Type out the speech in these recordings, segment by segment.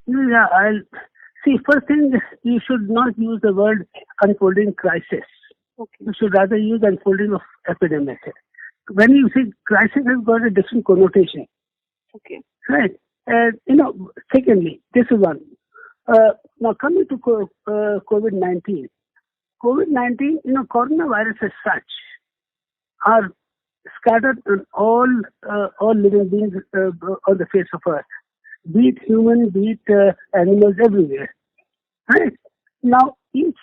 Yeah, I'll see. First thing, you should not use the word unfolding crisis. Okay. You should rather use unfolding of epidemic. When you say crisis has got a different connotation, Okay. right? Secondly, this is one. Now coming to COVID-19. COVID-19, coronavirus as such are scattered on all living beings on the face of Earth, be it human, be it animals, everywhere. Right? Now, each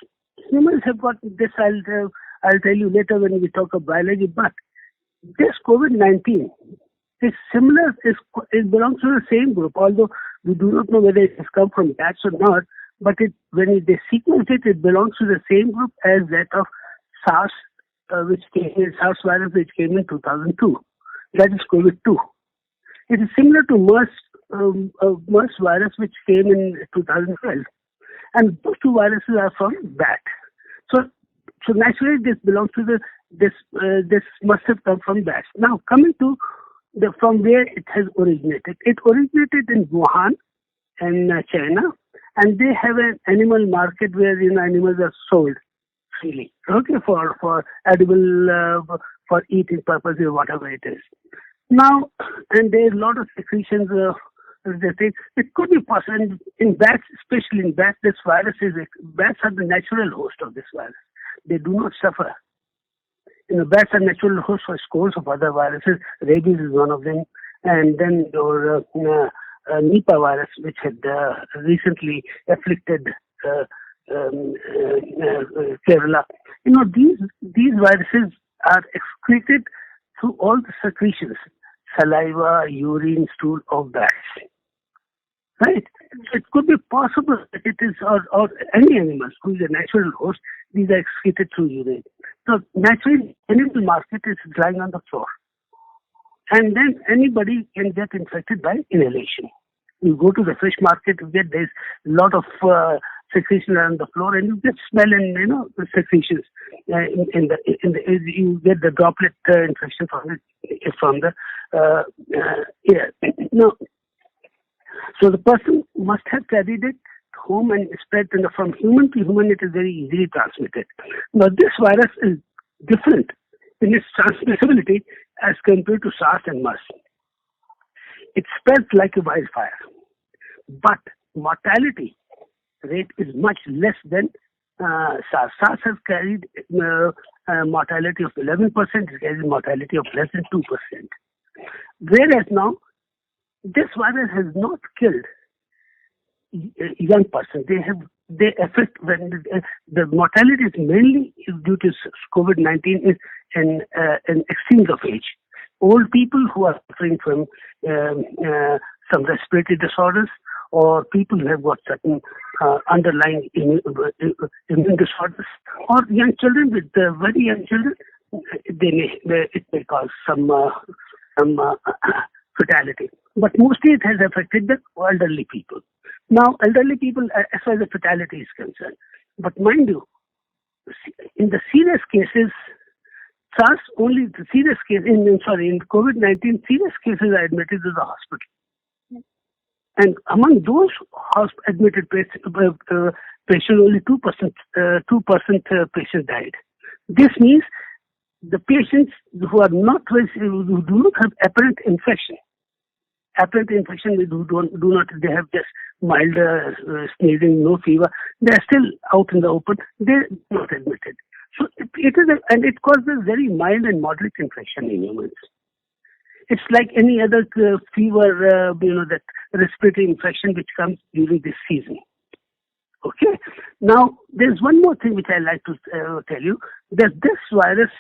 humans have got this. I'll tell you later when we talk of biology. But this COVID-19 is similar. It belongs to the same group. Although we do not know whether it has come from bats or not. But when they sequence it, it belongs to the same group as that of SARS, SARS virus, which came in 2002. That is COVID-2. It is similar to MERS virus, which came in 2012. And those two viruses are from bat. So naturally, this belongs to this must have come from bats. Now, coming to from where it has originated. It originated in Wuhan, in China, and they have an animal market where animals are sold freely, okay, for edible, for eating purpose or whatever it is. Now, and there's a lot of secretions. It could be possible in bats, especially in bats. This virus bats are the natural host of this virus. They do not suffer. Bats are natural hosts for scores of other viruses. Rabies is one of them, and then your Nipah virus, which had recently afflicted Kerala. These viruses are excreted through all the secretions, saliva, urine, stool of bats. Right? So it could be possible that it is, or any animals who is a natural host, these are excreted through urine. So naturally, animal market is lying on the floor. And then anybody can get infected by inhalation. You go to the fish market, there's a lot of secretion on the floor, and you get smell and the secretions you get the droplet infection from the air. Now, so the person must have carried it home and spread from human to human. It is very easily transmitted. Now, this virus is different in its transmissibility as compared to SARS and MERS. It spreads like a wildfire, but mortality rate is much less than SARS. SARS has carried mortality of 11%, it carries mortality of less than 2%. Whereas now, this virus has not killed young person. They affect when the mortality is mainly due to COVID-19 is in extremes of age. Old people who are suffering from some respiratory disorders, or people who have got certain underlying immune disorders, or young children with very young children, it may cause some fatality. But mostly it has affected the elderly people. Now, elderly people, as far as the fatality is concerned. But mind you, in the serious cases, SARS only the serious case in COVID-19, serious cases are admitted to the hospital. And among those admitted patients, only 2% patients died. This means the patients who do not have apparent infection, they they have just mild sneezing, no fever, they are still out in the open, they're not admitted. So it causes very mild and moderate infection in humans. It's like any other fever, that respiratory infection which comes during this season. Okay. Now, there's one more thing which I like to tell you, that this virus,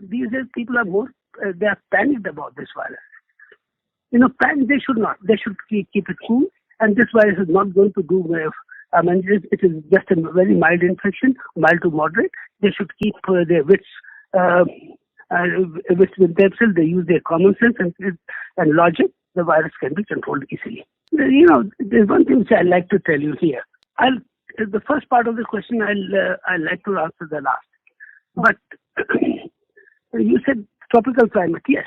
these days people are more, they are panicked about this virus. They should not. They should keep it cool. And this virus is not going to do it is just a very mild infection, mild to moderate. They should keep their wits with themselves. They use their common sense and logic. The virus can be controlled easily. There's one thing which I like to tell you here. The first part of the question I like to answer the last. But you said tropical climate. Yes,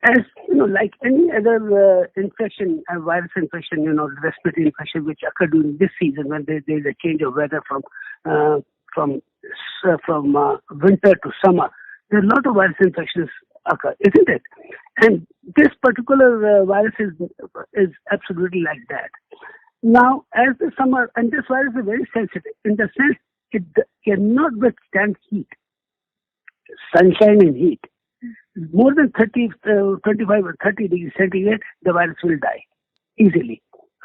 as like any other infection, a virus infection, respiratory infection, which occur during this season when there is a change of weather from winter to summer, there are a lot of virus infections occur, isn't it? And this particular virus is absolutely like that. Now, as the summer, and this virus is very sensitive in the sense it cannot withstand heat, sunshine and heat. More than 25 or 30 degrees centigrade, the virus will die easily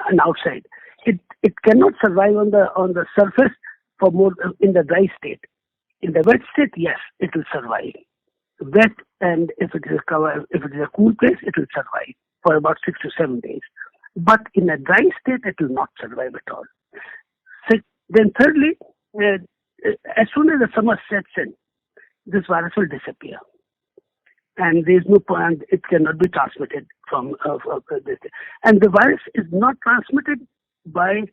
and outside. It cannot survive on the surface for more in the dry state. In the wet state, yes, it will survive. Wet, and if it is a cool place, it will survive for about 6 to 7 days. But in a dry state, it will not survive at all. So, then thirdly, as soon as the summer sets in, this virus will disappear. And there is no point, it cannot be transmitted from this. And the virus is not transmitted by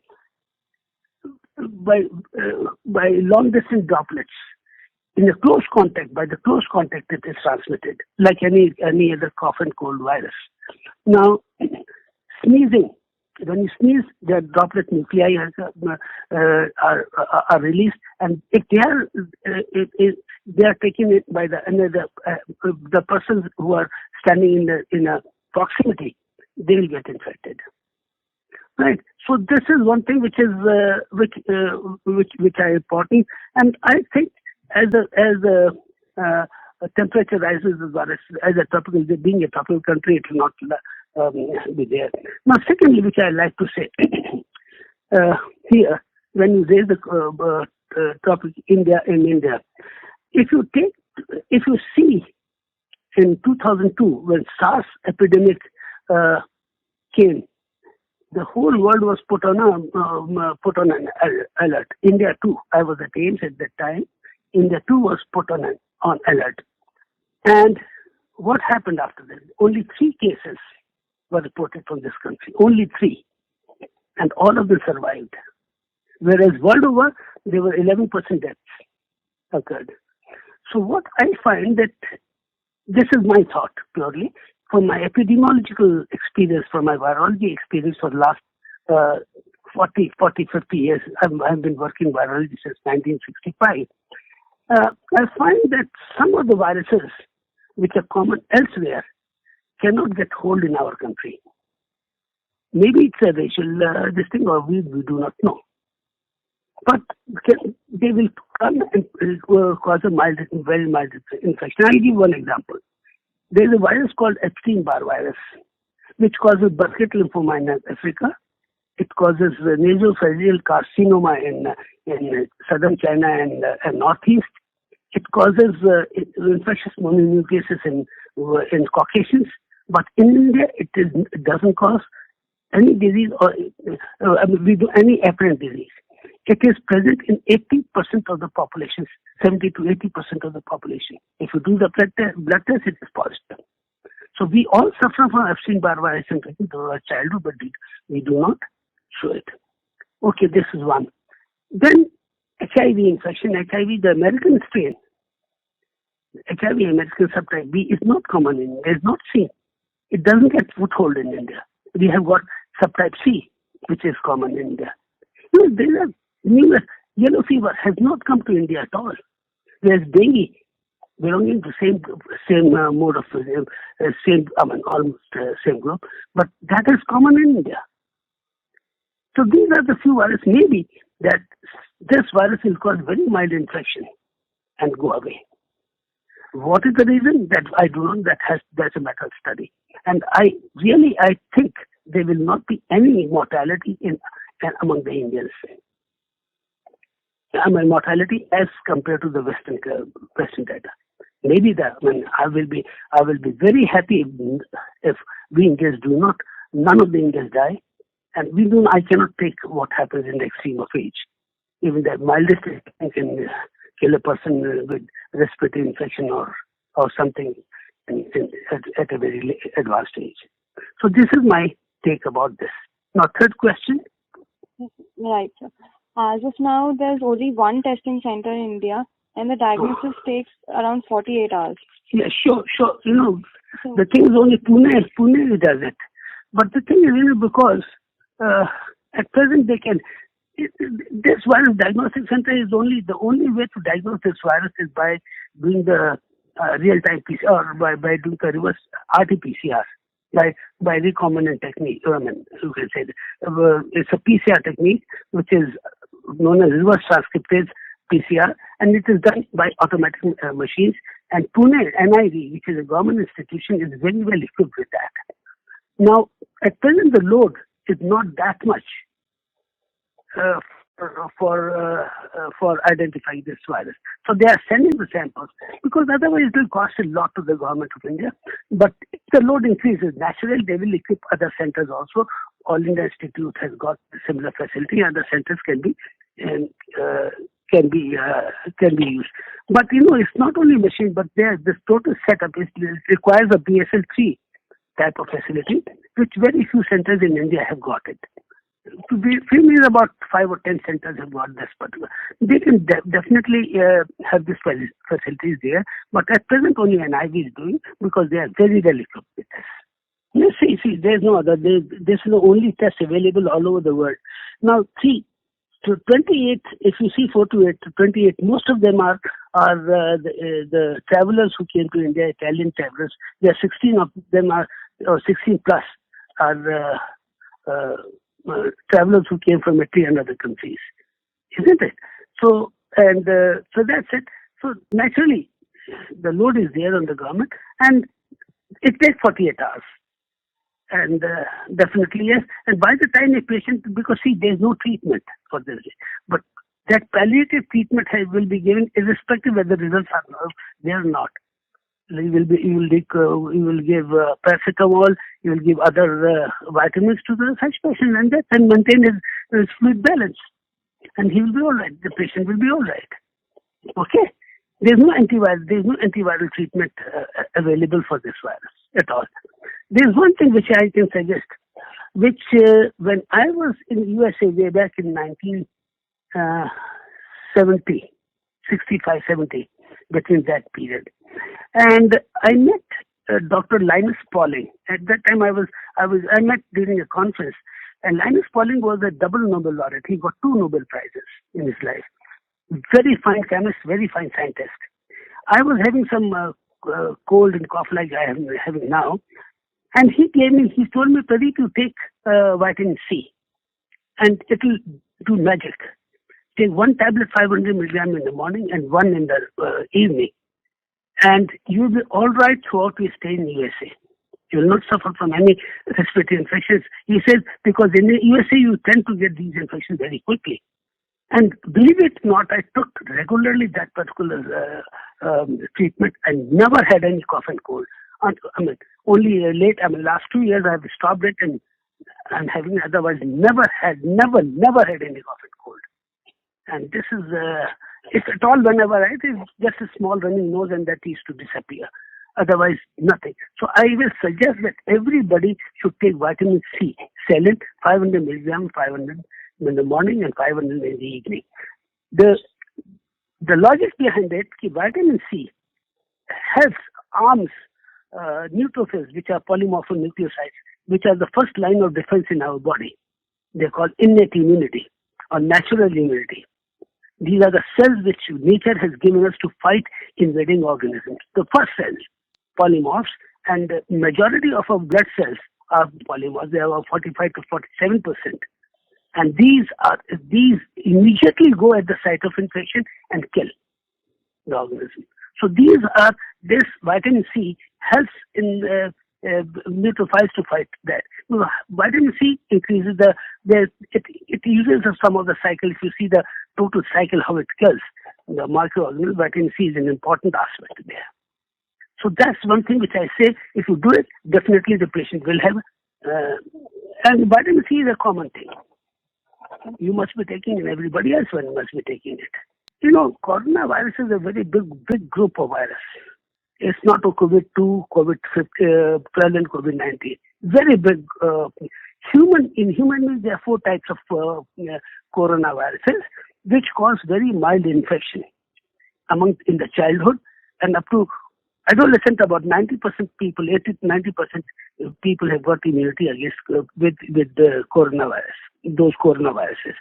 long distance droplets. In the close contact, by the close contact, it is transmitted like any other cough and cold virus. Now, sneezing. When you sneeze, the droplet nuclei are released, and if they are taken it by the persons who are standing in a proximity, they will get infected. Right. So this is one thing which is which are important, and I think as the temperature rises, as a tropical, being a tropical country, it will not be there. Now, secondly, which I like to say here, when you raise the topic in India, if you see in 2002 when SARS epidemic came, the whole world was put on an alert. India too. I was at Ames at that time. India too was put on alert. And what happened after that? Only 3 cases were reported from this country. Only 3. And all of them survived. Whereas world over, there were 11% deaths occurred. So what I find that, this is my thought purely, from my epidemiological experience, from my virology experience for the last 40, 50 years, I've been working virology since 1965. I find that some of the viruses which are common elsewhere cannot get hold in our country. Maybe it's a racial this thing, or we do not know. But they will come and cause a very mild infection. I'll give one example. There is a virus called Epstein-Barr virus, which causes Burkitt lymphoma in Africa. It causes nasopharyngeal carcinoma in southern China and northeast. It causes infectious mononucleosis in Caucasians. But in India, it doesn't cause any disease or any apparent disease. It is present in 80% of the population, 70 to 80% of the population. If you do the blood test, it is positive. So we all suffer from Epstein-Barr virus infection through our childhood, but we do not show it. Okay, this is one. Then HIV infection, HIV, the American strain, HIV American subtype B is not common in India, is not seen. It doesn't get foothold in India. We have got subtype C, which is common in India. There are yellow fever has not come to India at all. There's dengue belonging to same mode of almost same group, but that is common in India. So these are the few viruses. Maybe that this virus will cause very mild infection and go away. What is the reason? That I do not. That's a matter of study. And I think there will not be any mortality among the Indians. Mortality as compared to the Western data. Maybe I will be very happy if we Indians do not. None of the Indians die, and I cannot take what happens in the extreme of age. Even the mildest can kill a person with respiratory infection or something at a very advanced age. So this is my take about this. Now, third question. Right, sir. As of now, there's only one testing center in India, And the diagnosis takes around 48 hours. Yeah, sure. The thing is only Pune does it. But the thing is, because at present this virus diagnostic center is the only way to diagnose this virus is by doing the real-time PCR, or by doing the reverse RT-PCR, by recombinant technique. You can say it's a PCR technique which is known as reverse transcriptase PCR, and it is done by automatic machines. And Pune NIV, which is a government institution, is very well equipped with that. Now, at present, the load is not that much for identifying this virus. So they are sending the samples because otherwise it will cost a lot to the government of India. But if the load increases, naturally they will equip other centers also. All India Institute has got similar facility. Other centers can be used. But it's not only machine, but this total setup requires a BSL-3 type of facility, which very few centers in India have got it. To be free, about 5 or 10 centers have got this particular. They can definitely have these facilities there, but at present only NIV is doing because they are very well equipped with this. You see, there's no other. This is the only test available all over the world. Now, see, to 28, if you see 4 to 8 to 28, most of them are the travelers who came to India, Italian travelers. There are 16 of them or 16 plus are travelers who came from Italy and other countries, isn't it? So that's it. So naturally, the load is there on the government, and it takes 48 hours. And definitely yes. And by the time a patient, because see, there is no treatment for this, but that palliative treatment will be given irrespective whether the results are there or not. You will give paracetamol, you will give other vitamins to the such patient, and maintain his fluid balance, and he will be all right. The patient will be all right. Okay, there's no antiviral treatment available for this virus at all. There's one thing which I can suggest, which when I was in USA way back in 1970, 65, 70, between that period. And I met Dr. Linus Pauling. At that time, I met during a conference, and Linus Pauling was a double Nobel laureate. He got 2 Nobel Prizes in his life. Very fine chemist, very fine scientist. I was having some cold and cough like I am having now, and he told me, Pradeep, you take vitamin C, and it will do magic. Take 1 tablet, 500 milligram in the morning, and 1 in the evening. And you will be all right throughout your stay in USA. You will not suffer from any respiratory infections. He says, because in the USA you tend to get these infections very quickly. And believe it or not, I took regularly that particular treatment and never had any cough and cold. Only last 2 years I have stopped it, and I'm having otherwise never had any cough and cold. And this is, if at all, whenever it is just a small running nose, and that used to disappear. Otherwise, nothing. So I will suggest that everybody should take vitamin C, saline, 500 milligrams, 500 in the morning and 500 in the evening. The logic behind it, vitamin C arms neutrophils, which are polymorphonucleosides, which are the first line of defense in our body. They're called innate immunity or natural immunity. These are the cells which nature has given us to fight invading organisms. The first cells, polymorphs, and the majority of our blood cells are polymorphs. They are about 45 to 47%. And these immediately go at the site of infection and kill the organism. So this vitamin C helps in neutrophils to fight that. Vitamin C increases it uses some of the cycle. If you see the total cycle, how it kills the microorganisms, vitamin C is an important aspect there. So that's one thing which I say, if you do it, definitely the patient will have. And vitamin C is a common thing. You must be taking it, and everybody else must be taking it. Coronavirus is a very big group of virus. It's not a COVID-2, COVID-12, and COVID-19. Very big. In human beings, there are 4 types of coronaviruses, which cause very mild infection. in the childhood, and up to adolescent, about 90% people, 80 to 90% people have got immunity against with the coronavirus, those coronaviruses.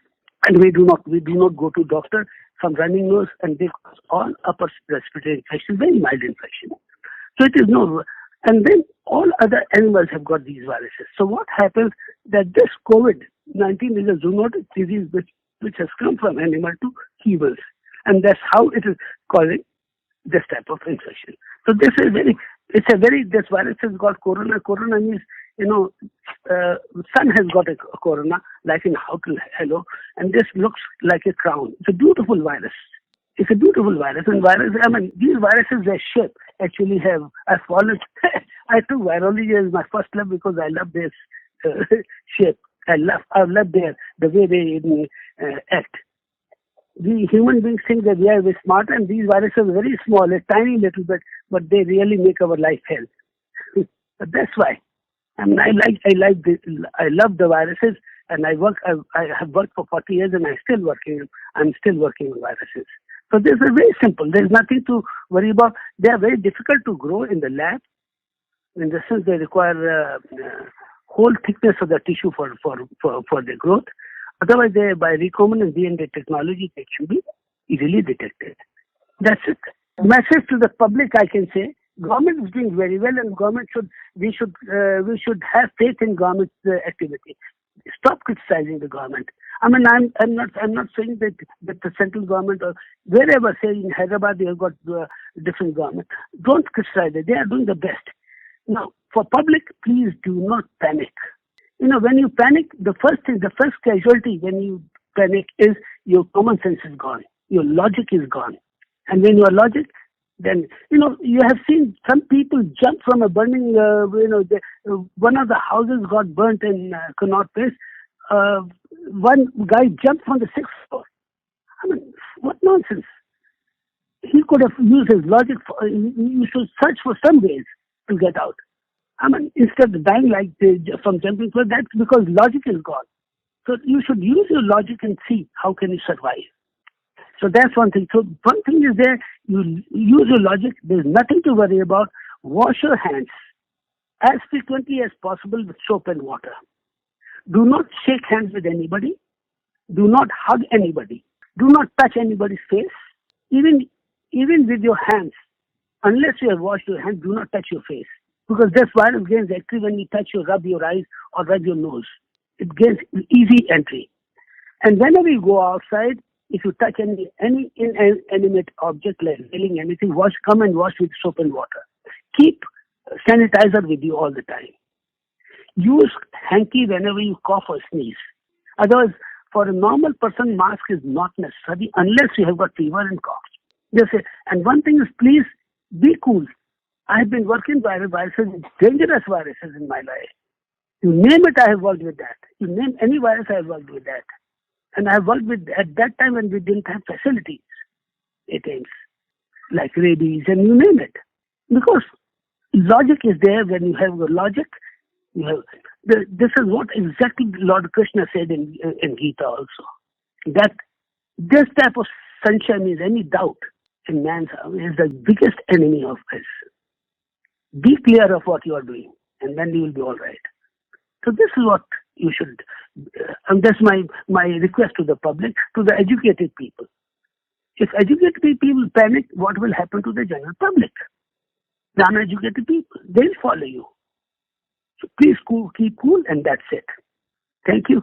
And we do not go to doctor from running nose, and they cause all upper respiratory infection, very mild infection. So it is no, and then all other animals have got these viruses. So what happens that this COVID-19 is a zoonotic disease which has come from animal to humans, and that's how it is causing this type of infection. So this virus has got corona. Corona means, sun has got a corona, like in How to Hello, and this looks like a crown. It's a beautiful virus. It's a beautiful virus. And these viruses, their shape actually have, I took virology as my first love because I love this shape. I love the way they act. We human beings think that we are very smart, and these viruses are very small, a tiny little bit, but they really make our life hell. But that's why. I love the viruses, and I have worked for 40 years, and I'm still working on viruses. So this is very simple. There's nothing to worry about. They are very difficult to grow in the lab. In the sense, they require whole thickness of the tissue for their growth. Otherwise, by recombinant DNA technology, they can be easily detected. That's it. Message to the public, I can say, government is doing very well, and we should have faith in government's activity. Stop criticizing the government. I'm not saying that the central government or wherever, say in Hyderabad, they have got different government. Don't criticize it. They are doing the best. Now, for public, please do not panic. When you panic, the first casualty when you panic is your common sense is gone. Your logic is gone. And when your logic, then, you have seen some people jump from a burning, one of the houses got burnt in Connaught Place. One guy jumped from the 6th floor. What nonsense. He could have used his logic. You should search for some ways to get out. Instead of dying from jumping floor, that's because logic is gone. So you should use your logic and see how can you survive. So that's one thing. So one thing is there, you use your logic. There's nothing to worry about. Wash your hands as frequently as possible with soap and water. Do not shake hands with anybody. Do not hug anybody. Do not touch anybody's face. Even with your hands, unless you have washed your hands, do not touch your face. Because this virus gains entry when you rub your eyes or rub your nose. It gains easy entry. And whenever you go outside, if you touch any inanimate object like railing, anything, come and wash with soap and water. Keep sanitizer with you all the time. Use hanky whenever you cough or sneeze. Otherwise, for a normal person, mask is not necessary unless you have got fever and cough. And one thing is, please be cool. I have been working with viruses, dangerous viruses in my life. You name it, I have worked with that. You name any virus, I have worked with that. And I have worked with, at that time when we didn't have facilities, ATMs, like rabies, and you name it. Because logic is there. When you have the logic, this is what exactly Lord Krishna said in Gita also. That this type of sunshine is any doubt in man's heart is the biggest enemy of his. Be clear of what you are doing, and then you will be all right. So this is what you should, and that's my request to the public, to the educated people. If educated people panic, what will happen to the general public? The uneducated people, they'll follow you. So please keep cool, and that's it. Thank you.